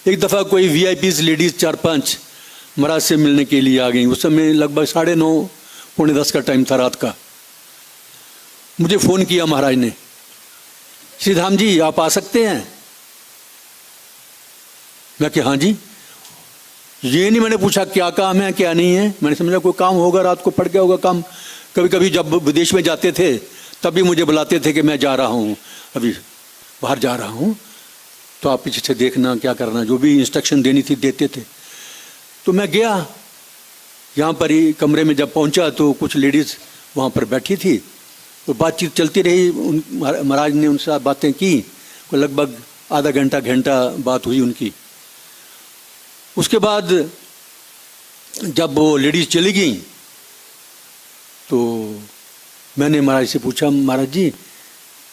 एक दफ़ा कोई वीआईपीज लेडीज़ 4-5 महाराज से मिलने के लिए आ गई। उस समय लगभग 9:30 पौने 10 का टाइम था रात का। मुझे फ़ोन किया महाराज ने, श्री धाम जी आप आ सकते हैं? मैं कि हाँ जी। ये नहीं मैंने पूछा क्या काम है क्या नहीं है, मैंने समझा कोई काम होगा, रात को पड़ गया होगा काम। कभी कभी जब विदेश में जाते थे तब भी मुझे बुलाते थे कि मैं जा रहा हूँ, अभी बाहर जा रहा हूँ, तो आप पीछे से देखना क्या करना, जो भी इंस्ट्रक्शन देनी थी देते थे। तो मैं गया, यहाँ पर ही कमरे में जब पहुँचा तो कुछ लेडीज़ वहाँ पर बैठी थी, तो बातचीत चलती रही। महाराज ने उनसे बातें की, तो लगभग आधा घंटा बात हुई उनकी। उसके बाद जब वो लेडीज़ चली गई तो मैंने महाराज से पूछा, महाराज जी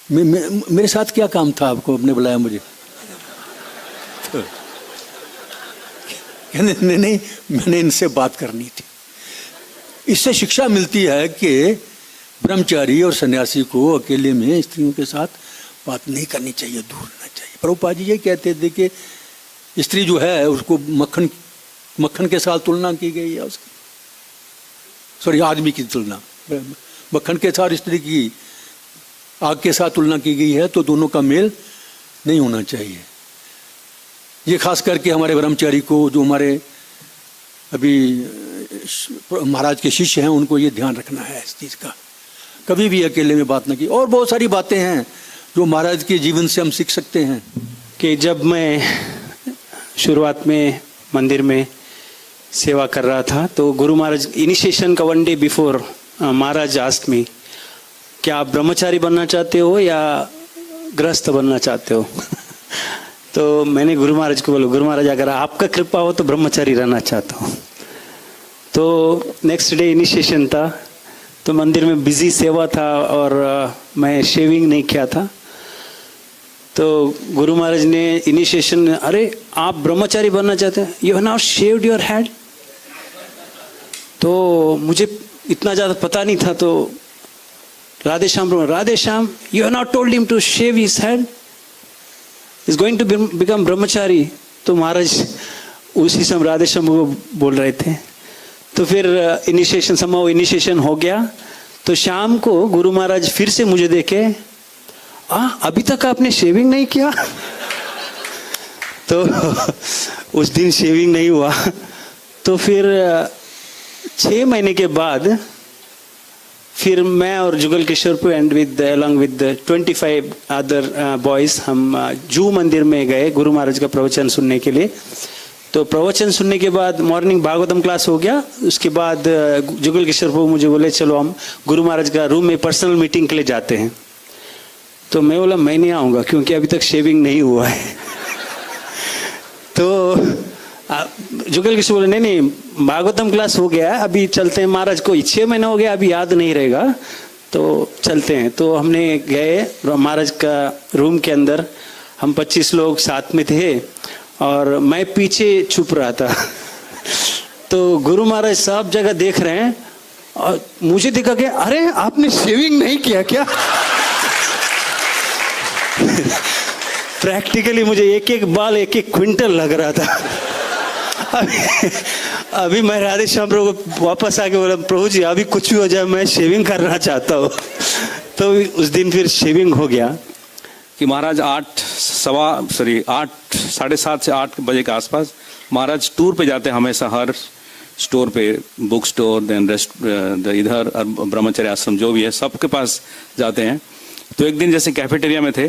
मेरे साथ क्या काम था, आपको आपने बुलाया मुझे? तो कहने नहीं मैंने इनसे बात करनी थी। इससे शिक्षा मिलती है कि ब्रह्मचारी और सन्यासी को अकेले में स्त्रियों के साथ बात नहीं करनी चाहिए, दूर रहना चाहिए। प्रभुपाद जी ये कहते थे कि स्त्री जो है उसको मक्खन के साथ तुलना की गई है उसकी, सॉरी आदमी की तुलना मक्खन के साथ स्त्री की आग के साथ तुलना की गई है, तो दोनों का मेल नहीं होना चाहिए। ये खास करके हमारे ब्रह्मचारी को, जो हमारे अभी महाराज के शिष्य हैं, उनको ये ध्यान रखना है इस चीज़ का, कभी भी अकेले में बात ना की। और बहुत सारी बातें हैं जो महाराज के जीवन से हम सीख सकते हैं। कि जब मैं शुरुआत में मंदिर में सेवा कर रहा था तो गुरु महाराज इनिशिएशन का 1 डे बिफोर महाराज आस्क्ड मी, क्या आप ब्रह्मचारी बनना चाहते हो या गृहस्थ बनना चाहते हो? तो मैंने गुरु महाराज को बोला, गुरु महाराज अगर आपका कृपा हो तो ब्रह्मचारी रहना चाहता हूँ। तो नेक्स्ट डे इनिशिएशन था, तो मंदिर में बिजी सेवा था और मैं शेविंग नहीं किया था। तो गुरु महाराज ने इनिशिएशन, अरे आप ब्रह्मचारी बनना चाहते हैं, you have not shaved your head. तो मुझे इतना ज़्यादा पता नहीं था, तो Radhe Shyam, you have not told him to shave his head, is going to become brahmachari. तो महाराज उसी समय राधे श्याम को बोल रहे थे। तो फिर इनिशिएशन हो गया। तो शाम को गुरु महाराज फिर से मुझे देखे, अभी तक आपने शेविंग नहीं किया? तो उस दिन शेविंग नहीं हुआ। तो फिर 6 महीने के बाद फिर मैं और Jugal Kishore and along with 25 other boys हम जू मंदिर में गए गुरु महाराज का प्रवचन सुनने के लिए। तो प्रवचन सुनने के बाद मॉर्निंग भागवतम क्लास हो गया। उसके बाद जुगल किशोर मुझे बोले चलो हम गुरु महाराज का रूम में पर्सनल मीटिंग के लिए जाते हैं। तो मैं बोला मैं नहीं आऊँगा क्योंकि अभी तक शेविंग नहीं हुआ है। तो जुगल किशोर बोले नहीं भागवतम क्लास हो गया है, अभी चलते हैं। महाराज को 6 महीना हो गया, अभी याद नहीं रहेगा, तो चलते हैं। तो हमने गए महाराज का रूम के अंदर, हम 25 लोग साथ में थे और मैं पीछे छुप रहा था। तो गुरु महाराज सब जगह देख रहे हैं और मुझे देखा कि अरे आपने शेविंग नहीं किया क्या? प्रैक्टिकली मुझे एक बाल 1 क्विंटल लग रहा था। अभी मैं राधे श्याम प्रभु को वापस आके बोला, प्रभु जी अभी कुछ भी हो जाए मैं शेविंग करना चाहता हूँ। तो उस दिन फिर शेविंग हो गया। कि महाराज 8 साढ़े 7 से 8 बजे के आसपास महाराज टूर पे जाते हैं हमेशा, हर स्टोर पे, बुक स्टोर, देन रेस्ट इधर ब्रह्मचर्य आश्रम जो भी है सबके पास जाते हैं। तो एक दिन जैसे कैफेटेरिया में थे,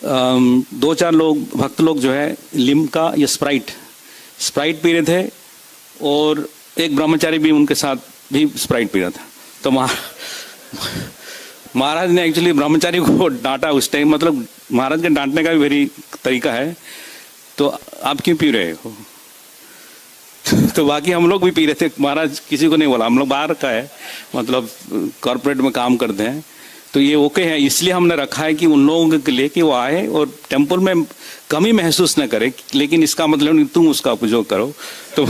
2-4 लोग भक्त लोग जो है लिम्का या स्प्राइट पी रहे थे और एक ब्रह्मचारी भी उनके साथ भी स्प्राइट पी रहा था। तो महाराज ने एक्चुअली ब्रह्मचारी को डांटा उस टाइम, मतलब महाराज के डांटने का भी वेरी तरीका है, तो आप क्यों पी रहे हो? तो बाकी हम लोग भी पी रहे थे, महाराज किसी को नहीं बोला, हम लोग बाहर का है, मतलब कॉर्पोरेट में काम करते हैं, तो ये ओके है। इसलिए हमने रखा है कि उन लोगों के लिए कि वो आए और टेम्पल में कमी महसूस न करे, लेकिन इसका मतलब नहीं तुम उसका उपयोग करो। तो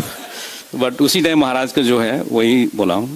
बट उसी टाइम महाराज का जो है वही बोला हूँ।